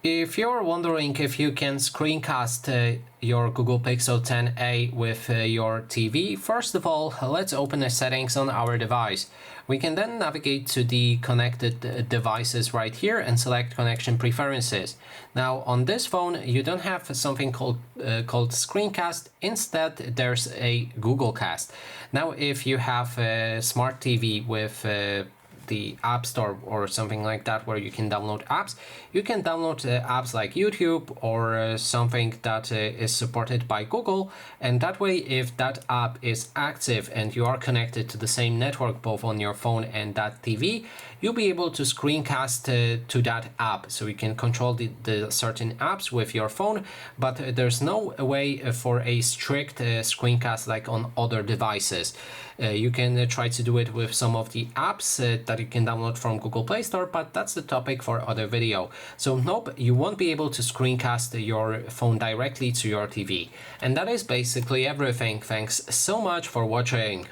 If you're wondering if you can screencast your Google Pixel 10a with your TV, first of all, let's open the settings on our device. We can then navigate to the connected devices right here and select connection preferences. Now on this phone, you don't have something called Screencast. Instead, there's a Google Cast. Now if you have a smart TV with the App Store or something like that where you can download apps, you can download apps like YouTube or something that is supported by Google, and that way if that app is active and you are connected to the same network both on your phone and that TV, you'll be able to screencast to that app, so you can control the certain apps with your phone, but there's no way for a strict screencast like on other devices. You can try to do it with some of the apps that you can download from Google Play Store, but that's the topic for other video. So nope, you won't be able to screencast your phone directly to your TV. And that is basically everything. Thanks so much for watching.